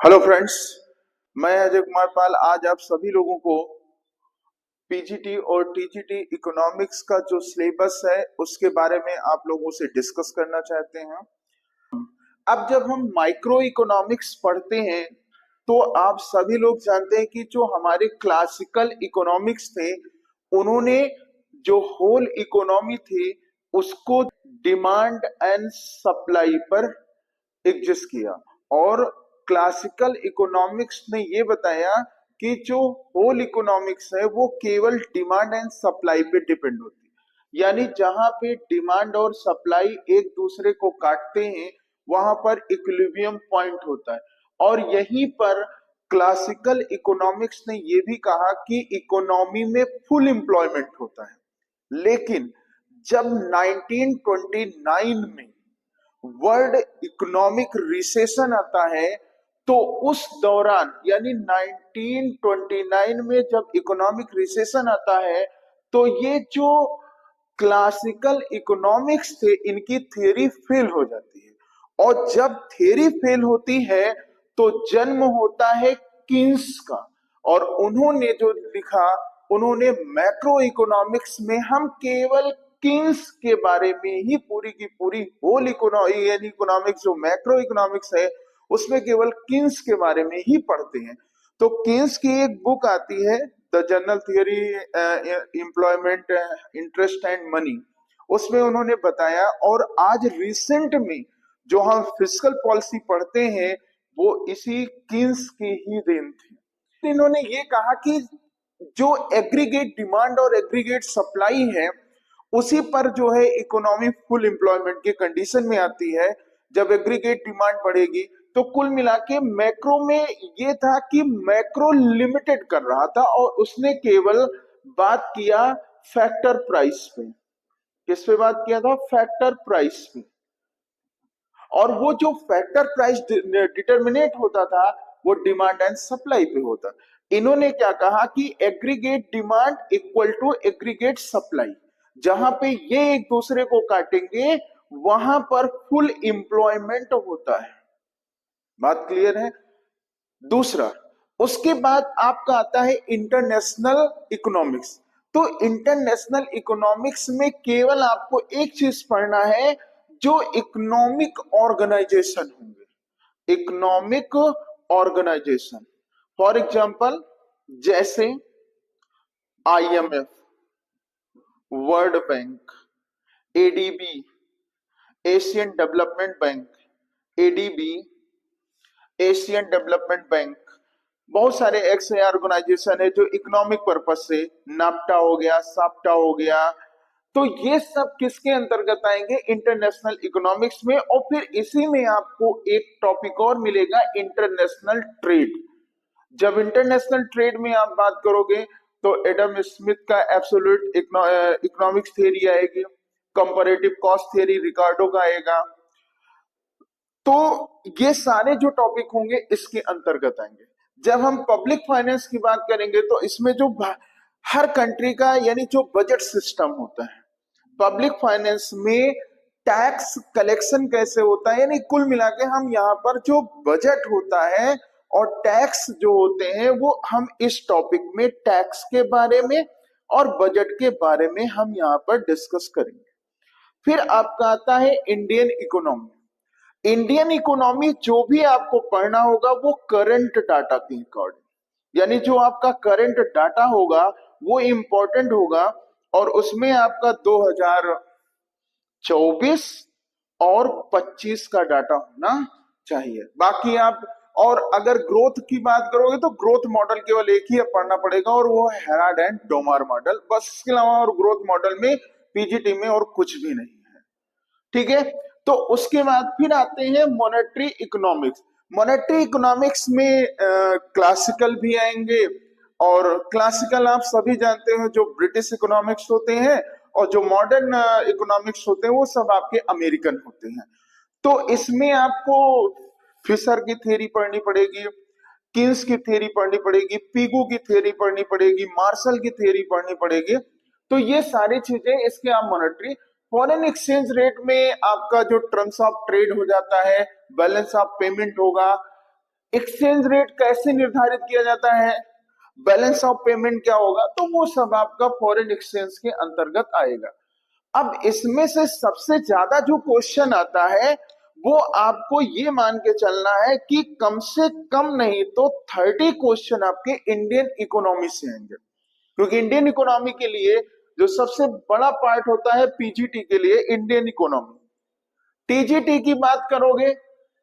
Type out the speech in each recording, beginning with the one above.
Hello friends, मैं अजय कुमार पाल आज आप सभी लोगों को पीजीटी और टीजीटी इकोनॉमिक्स का जो सिलेबस है उसके बारे में आप लोगों से डिस्कस करना चाहते हैं। अब जब हम माइक्रो इकोनॉमिक्स पढ़ते हैं तो आप सभी लोग जानते हैं कि जो हमारे क्लासिकल इकोनॉमिक्स थे उन्होंने जो होल इकोनॉमी थी उसको डिमांड एंड सप्लाई पर एग्जिस्ट किया। और क्लासिकल इकोनॉमिक्स ने ये बताया कि जो होल इकोनॉमिक्स है वो केवल डिमांड एंड सप्लाई पे डिपेंड होती है, यानी जहां पे डिमांड और सप्लाई एक दूसरे को काटते हैं वहां पर इक्विलिब्रियम पॉइंट होता है। और यहीं पर क्लासिकल इकोनॉमिक्स ने ये भी कहा कि इकोनॉमी में फुल एम्प्लॉयमेंट होता है। लेकिन जब 1929 में वर्ल्ड इकोनॉमिक रिसेशन आता है तो उस दौरान यानी 1929 में जब इकोनॉमिक रिसेशन आता है तो ये जो क्लासिकल इकोनॉमिक्स थे इनकी थ्योरी फेल हो जाती है। और जब थ्योरी फेल होती है तो जन्म होता है कीन्स का। और उन्होंने जो लिखा, उन्होंने मैक्रो इकोनॉमिक्स में हम केवल कीन्स के बारे में ही पूरी की पूरी होल इकोनॉमिक्स जो मैक्रो इकोनॉमिक्स है उसमें केवल कीन्स के बारे में ही पढ़ते हैं। तो कीन्स की एक बुक आती है the general theory employment interest and money, उसमें उन्होंने बताया। और आज रिसेंट में जो हम फिस्कल पॉलिसी पढ़ते हैं वो इसी कीन्स की ही देन थी। इन्होंने ये कहा कि जो एग्रीगेट डिमांड और एग्रीगेट सप्लाई है उसी पर जो है इकोनॉमी फुल एम्प्लॉयमेंट की कंडीशन में आती है। जब एग्रीगेट डिमांड बढ़ेगी तो कुल मिला के मैक्रो में ये था कि मैक्रो लिमिटेड कर रहा था और उसने केवल बात किया फैक्टर प्राइस पे। किस पे बात किया था? फैक्टर प्राइस पे। और वो जो फैक्टर प्राइस डिटर्मिनेट होता था वो डिमांड एंड सप्लाई पे होता। इन्होंने क्या कहा कि aggregate demand equal to aggregate supply, जहां पे ये एक दूसरे को काटेंगे वहां पर फुल एम्प्लॉयमेंट होता है। बात क्लियर है? दूसरा, उसके बाद आपका आता है इंटरनेशनल इकोनॉमिक्स। तो इंटरनेशनल इकोनॉमिक्स में केवल आपको एक चीज पढ़ना है, जो इकोनॉमिक ऑर्गेनाइजेशन होंगे। इकोनॉमिक ऑर्गेनाइजेशन फॉर एग्जांपल जैसे IMF, world bank, ADB, Asian development bank, ADB, Asian development bank, बहुत सारे एक्सआई ऑर्गेनाइजेशन है जो इकोनॉमिक पर्पस से, नाफ्टा हो गया, साप्टा हो गया। तो ये सब किसके अंतर्गत आएंगे? इंटरनेशनल इकोनॉमिक्स में। और फिर इसी में आपको एक टॉपिक और मिलेगा, इंटरनेशनल ट्रेड। जब इंटरनेशनल ट्रेड में आप बात करोगे तो एडम स्मिथ का एब्सोल्यूट इकोनॉमिक्स थियरी आएगी, कंपैरेटिव कॉस्ट थियरी रिकार्डो का आएगा। तो ये सारे जो टॉपिक होंगे इसके अंतर्गत आएंगे। जब हम पब्लिक फाइनेंस की बात करेंगे तो इसमें जो हर कंट्री का यानी जो बजट सिस्टम होता है, पब्लिक फाइनेंस में टैक्स कलेक्शन कैसे होता है, यानी कुल मिला के हम यहाँ पर जो बजट होता है और टैक्स जो होते हैं वो हम इस टॉपिक में टैक्स के बारे में और बजट के बारे में हम यहाँ पर डिस्कस करेंगे। फिर आपका आता है इंडियन इकोनॉमी। इंडियन इकोनॉमी जो भी आपको पढ़ना होगा वो करंट डाटा के अकॉर्डिंग, यानी जो आपका करंट डाटा होगा वो इंपॉर्टेंट होगा। और उसमें आपका 2024 और 25 का डाटा होना चाहिए। बाकी आप, और अगर ग्रोथ की बात करोगे तो ग्रोथ मॉडल केवल एक ही पढ़ना पड़ेगा और वो है हेराल्ड एंड डोमार मॉडल, बस। इसके अलावा और ग्रोथ मॉडल में पीजीटी में और कुछ भी नहीं है। ठीक है, तो उसके बाद फिर आते हैं मॉनेटरी इकोनॉमिक्स। मॉनेटरी इकोनॉमिक्स में क्लासिकल भी आएंगे, और क्लासिकल आप सभी जानते हैं जो ब्रिटिश इकोनॉमिक्स होते हैं, और जो मॉडर्न इकोनॉमिक्स होते हैं वो सब आपके अमेरिकन होते हैं। तो इसमें आपको फिशर की थ्योरी पढ़नी पड़ेगी, किन्स की थ्योरी पढ़नी पड़ेगी, पीगू की थ्योरी पढ़नी पड़ेगी, मार्शल की थ्योरी पढ़नी पड़ेगी। तो ये सारी चीजें इसके आप मॉनेटरी। फॉरेन एक्सचेंज रेट में आपका जो टर्म्स ऑफ ट्रेड हो जाता है, बैलेंस ऑफ पेमेंट होगा, एक्सचेंज रेट कैसे निर्धारित किया जाता है, बैलेंस ऑफ पेमेंट क्या होगा, तो वो सब आपका फॉरेन एक्सचेंज के अंतर्गत आएगा। अब इसमें से सबसे ज्यादा जो क्वेश्चन आता है वो आपको ये मान के चलना है कि कम से कम नहीं तो 30 क्वेश्चन आपके इंडियन इकोनॉमी से आएंगे, क्योंकि इंडियन इकोनॉमी के लिए जो सबसे बड़ा पार्ट होता है पीजीटी के लिए इंडियन इकोनॉमी। टीजीटी की बात करोगे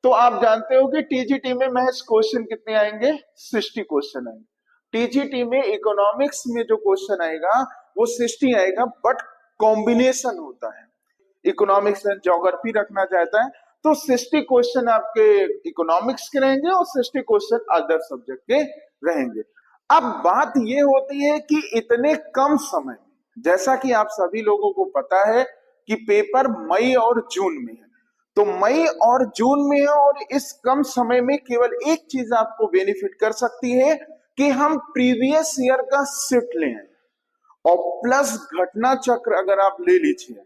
तो आप जानते हो कि टीजीटी में महज क्वेश्चन कितने आएंगे, 60 क्वेश्चन आएंगे। टीजीटी में इकोनॉमिक्स में जो क्वेश्चन आएगा वो 60 आएगा, बट कॉम्बिनेशन होता है, इकोनॉमिक्स एंड ज्योग्राफी रखना चाहता है तो 60 क्वेश्चन आपके इकोनॉमिक्स के रहेंगे और 60 क्वेश्चन अदर सब्जेक्ट के रहेंगे। अब बात ये होती है कि इतने कम समय, जैसा कि आप सभी लोगों को पता है कि पेपर मई और जून में है, तो मई और जून में है और इस कम समय में केवल एक चीज आपको बेनिफिट कर सकती है कि हम प्रीवियस ईयर का शिफ्ट लें और प्लस घटना चक्र अगर आप ले लीजिए।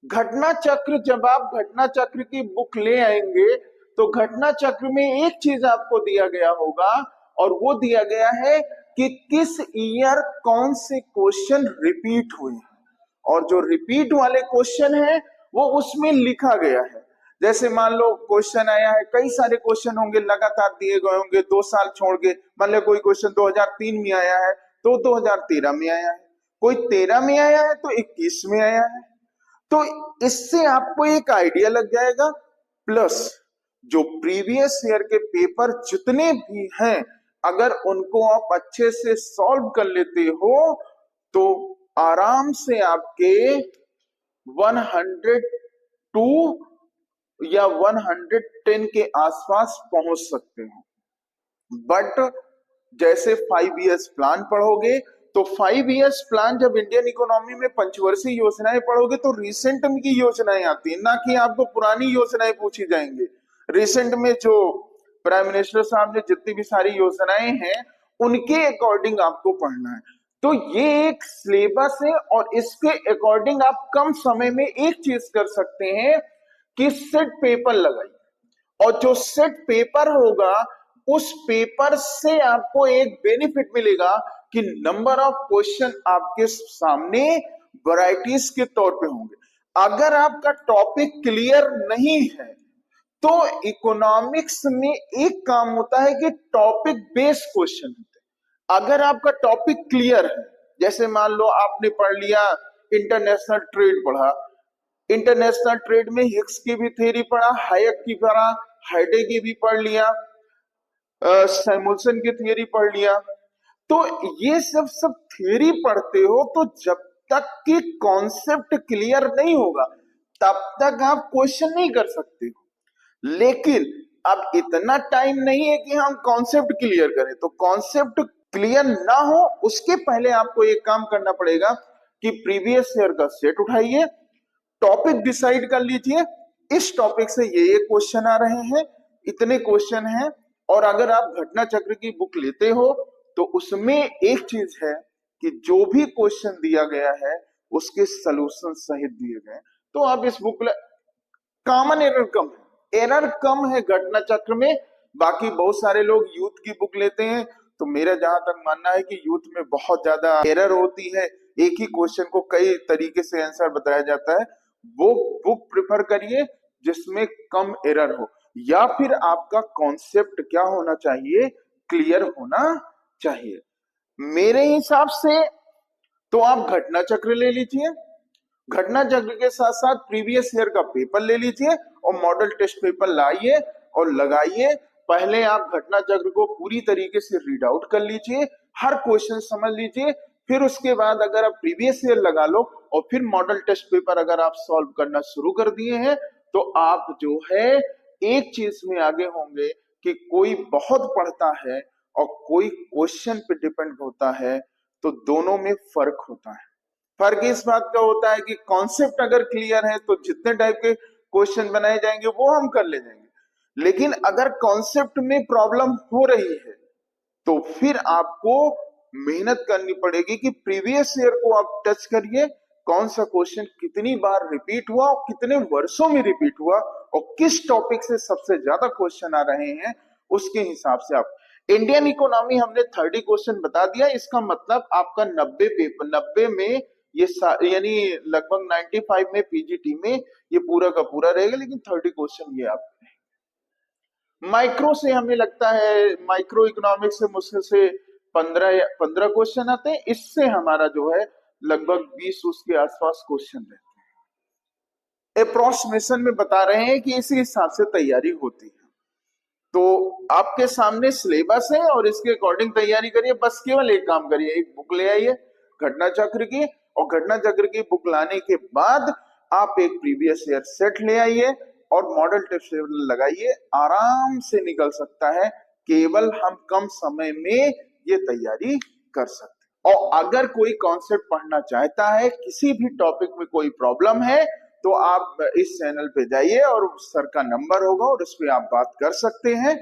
घटना चक्र, जब आप घटना चक्र की बुक ले आएंगे तो घटना चक्र में एक चीज आपको दिया गया होगा और वो दिया गया है कि किस ईयर कौन से क्वेश्चन रिपीट हुए हैं, और जो रिपीट वाले क्वेश्चन है वो उसमें लिखा गया है। जैसे मान लो क्वेश्चन आया है, कई सारे क्वेश्चन होंगे लगातार दिए गए होंगे 2 साल छोड़ के, मान लो कोई क्वेश्चन 2003 में आया है तो 2013 में आया है, कोई 13 में आया है तो 21 में आया है, तो इससे आपको एक आइडिया लग जाएगा। प्लस जो प्रीवियस ईयर के पेपर जितने भी हैं अगर उनको आप अच्छे से सॉल्व कर लेते हो तो आराम से आपके 102 या 110 के आसपास पहुंच सकते हो। बट जैसे 5 इयर्स प्लान पढ़ोगे तो 5 इयर्स प्लान, जब इंडियन इकोनॉमी में पंचवर्षीय योजनाएं पढ़ोगे तो रिसेंट की योजनाएं आती है, ना कि आपको पुरानी योजनाएं पूछी जाएंगे। रिसेंट में जो प्राइम मिनिस्टर साहब ने जितनी भी सारी योजनाएं हैं उनके अकॉर्डिंग आपको पढ़ना है। तो ये एक सिलेबस है और इसके अकॉर्डिंग आप कम समय में एक चीज कर सकते हैं कि सेट पेपर लगाइए, और जो सेट पेपर होगा उस पेपर से आपको एक बेनिफिट मिलेगा कि नंबर ऑफ क्वेश्चन आपके सामने वैरायटीज के तौर पे होंगे। अगर आपका टॉपिक क्लियर नहीं है तो इकोनॉमिक्स में एक काम होता है कि टॉपिक बेस्ड क्वेश्चन होते हैं। अगर आपका टॉपिक क्लियर है, जैसे मान लो आपने पढ़ लिया इंटरनेशनल ट्रेड पढ़ा, इंटरनेशनल ट्रेड में हिक्स की भी थ्योरी पढ़ा, हायक की पढ़ा, हाइडे की भी पढ़ लिया, सैमुअल्सन की थ्योरी पढ़ लिया, तो ये सब थ्योरी पढ़ते हो तो जब तक कि कॉन्सेप्ट क्लियर नहीं होगा तब तक आप क्वेश्चन नहीं कर सकते हो। लेकिन अब इतना टाइम नहीं है कि हम कॉन्सेप्ट क्लियर करें, तो कॉन्सेप्ट क्लियर ना हो उसके पहले आपको एक काम करना पड़ेगा कि प्रीवियस ईयर का सेट उठाइए, टॉपिक डिसाइड कर लीजिए, इस टॉपिक से ये क्वेश्चन आ रहे हैं, इतने क्वेश्चन हैं। और अगर आप घटना चक्र की बुक लेते हो तो उसमें एक चीज है कि जो भी क्वेश्चन दिया गया है उसके सलूशन सहित दिए गए, तो आप इस बुक, कॉमन एरर कम है, एरर कम है घटना चक्र में। बाकी बहुत सारे लोग यूथ की बुक लेते हैं, तो मेरा जहां तक मानना है कि यूथ में बहुत ज्यादा एरर होती है, एक ही क्वेश्चन को कई तरीके से आंसर बताया जाता है। वो बुक प्रिफर करिए जिसमें कम एरर हो, या फिर आपका कॉन्सेप्ट क्या होना चाहिए, क्लियर होना चाहिए। मेरे हिसाब से तो आप घटना चक्र ले लीजिए, घटना चक्र के साथ साथ प्रीवियस ईयर का पेपर ले लीजिए और मॉडल टेस्ट पेपर लाइए और लगाइए। पहले आप घटना चक्र को पूरी तरीके से रीड आउट कर लीजिए, हर क्वेश्चन समझ लीजिए, फिर उसके बाद अगर आप प्रीवियस ईयर लगा लो और फिर मॉडल टेस्ट पेपर अगर आप सॉल्व करना शुरू कर दिए हैं तो आप जो है एक चीज में आगे होंगे कि कोई बहुत पढ़ता है और कोई क्वेश्चन पे डिपेंड होता है, तो दोनों में फर्क होता है। फर्क इस बात का होता है कि कॉन्सेप्ट अगर क्लियर है तो जितने टाइप के क्वेश्चन बनाए जाएंगे वो हम कर ले जाएंगे, लेकिन अगर कॉन्सेप्ट में प्रॉब्लम हो रही है तो फिर आपको मेहनत करनी पड़ेगी कि प्रीवियस ईयर को आप टच करिए, कौन सा क्वेश्चन कितनी बार रिपीट हुआ और कितने वर्षों में रिपीट हुआ और किस टॉपिक से सबसे ज्यादा क्वेश्चन आ रहे हैं उसके हिसाब से आप इंडियन इकोनॉमी हमने 30 क्वेश्चन बता दिया, इसका मतलब आपका 90 पेपर 90 में यानी लगभग 95 में पीजीटी में ये पूरा का पूरा रहेगा, लेकिन 30 क्वेश्चन ये आप माइक्रो से हमें लगता है माइक्रो इकोनॉमिक्स से मुश्किल से 15 क्वेश्चन आते हैं, इससे हमारा जो है लगभग 20 उसके आसपास क्वेश्चन रहते हैं। अप्रोक्सीमेशन में बता रहे हैं कि इसी हिसाब से तैयारी होती है। तो आपके सामने सिलेबस है और इसके अकॉर्डिंग तैयारी करिए। बस केवल एक काम करिए, एक बुक ले आइए घटना चक्र की, और घटना चक्र की बुक लाने के बाद आप एक प्रीवियस ईयर सेट ले आइए और मॉडल टेस्ट लगाइए, आराम से निकल सकता है। केवल हम कम समय में ये तैयारी कर सकते हैं। और अगर कोई कॉन्सेप्ट पढ़ना चाहता है, किसी भी टॉपिक में कोई प्रॉब्लम है, तो आप इस चैनल पे जाइए और सर का नंबर होगा और उस पर आप बात कर सकते हैं।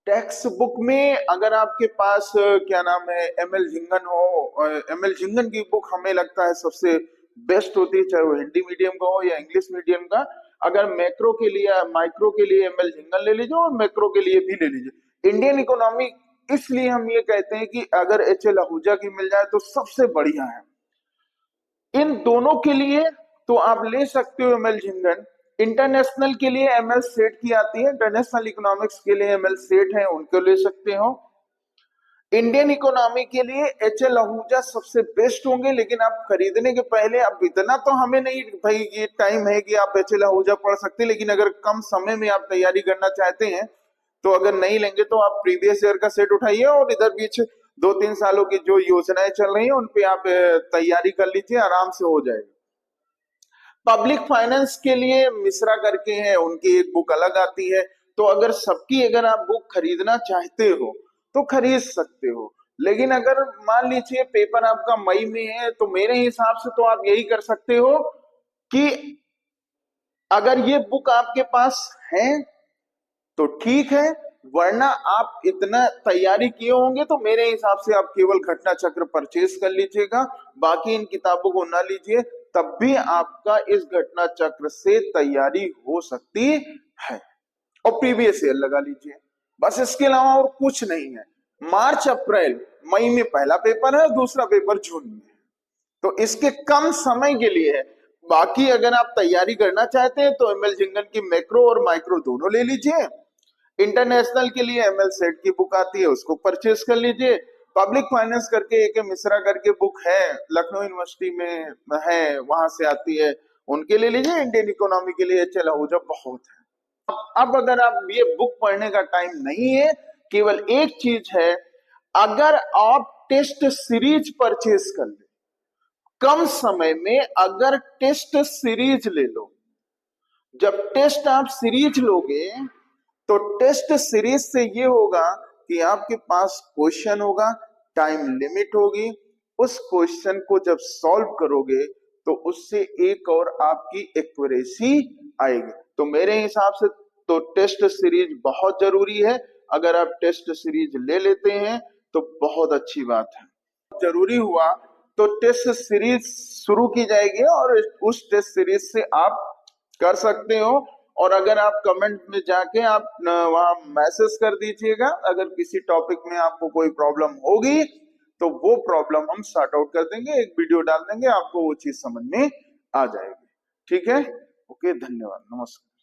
टेक्स्ट बुक में अगर आपके पास क्या नाम है एमएल झिंगन हो, एमएल झिंगन की बुक हमें लगता है सबसे बेस्ट होती है, चाहे वो हिंदी मीडियम का हो या इंग्लिश मीडियम का। अगर मैक्रो के लिए माइक्रो के लिए एमएल झिंगन ले लीजिए और मैक्रो के लिए भी ले लीजिए। इंडियन इकोनॉमी इसलिए हम ये कहते हैं कि अगर एचएल आहूजा की मिल जाए तो सबसे बढ़िया है। इन दोनों के लिए तो आप ले सकते हो एमएल झिंगन। इंटरनेशनल के लिए एमएल सेट की आती है, इंटरनेशनल इकोनॉमिक्स के लिए एमएल सेट है, उनको ले सकते हो। इंडियन इकोनॉमी के लिए एचएल आहूजा सबसे बेस्ट होंगे, लेकिन आप खरीदने के पहले अब इतना तो हमें नहीं भाई ये टाइम है कि आप एचएल आहूजा पढ़ सकते, लेकिन अगर कम समय में आप तैयारी करना चाहते हैं तो अगर नहीं लेंगे तो आप प्रीवियस ईयर का सेट उठाइए और इधर बीच 2-3 सालों की जो योजनाएं चल रही हैं उन पे आप तैयारी कर लीजिए, आराम से हो जाएगा। पब्लिक फाइनेंस के लिए मिश्रा करके हैं, उनकी एक बुक अलग आती है। तो अगर सबकी अगर आप बुक खरीदना चाहते हो तो खरीद सकते हो, लेकिन अगर मान लीजिए पेपर आपका मई में है तो मेरे हिसाब से तो आप यही कर सकते हो कि अगर ये बुक आपके पास है तो ठीक है, वरना आप इतना तैयारी किए होंगे तो मेरे हिसाब से आप केवल घटना चक्र परचेज कर लीजिएगा, बाकी इन किताबों को ना लीजिए, तब भी आपका इस घटना चक्र से तैयारी हो सकती है। और प्रीवियस ईयर लगा लीजिए, बस इसके अलावा और कुछ नहीं है। मार्च अप्रैल मई में पहला पेपर है, दूसरा पेपर जून में है, तो इसके कम समय के लिए है। बाकी अगर आप तैयारी करना चाहते हैं तो एमएल झिंगन की मैक्रो और माइक्रो दोनों ले लीजिए। इंटरनेशनल के लिए एमएल सेट की बुक आती है, उसको परचेज कर लीजिए। पब्लिक फाइनेंस करके एक मिश्रा करके बुक है, लखनऊ यूनिवर्सिटी में है, वहां से आती है, उनके ले लीजिए। इंडियन इकोनॉमी के लिए एचएल आहूजा बहुत है। अब अगर आप ये बुक पढ़ने का टाइम नहीं है, केवल एक चीज है, अगर आप टेस्ट सीरीज परचेज कर ले कम समय में, अगर टेस्ट सीरीज ले लो, जब टेस्ट आप सीरीज लोगे तो टेस्ट सीरीज से ये होगा कि आपके पास क्वेश्चन होगा, टाइम लिमिट होगी, उस क्वेश्चन को जब सॉल्व करोगे तो उससे एक और आपकी एक्यूरेसी आएगी। तो मेरे हिसाब से तो टेस्ट सीरीज बहुत जरूरी है। अगर आप टेस्ट सीरीज ले लेते हैं तो बहुत अच्छी बात है। जरूरी हुआ तो टेस्ट सीरीज शुरू की जाएगी और उस टेस्ट सीरीज से आप कर सकते हो। और अगर आप कमेंट में जाके आप वहां मैसेज कर दीजिएगा, अगर किसी टॉपिक में आपको कोई प्रॉब्लम होगी तो वो प्रॉब्लम हम सॉर्ट आउट कर देंगे, एक वीडियो डाल देंगे, आपको वो चीज समझ में आ जाएगी। ठीक है, ओके, धन्यवाद, नमस्कार।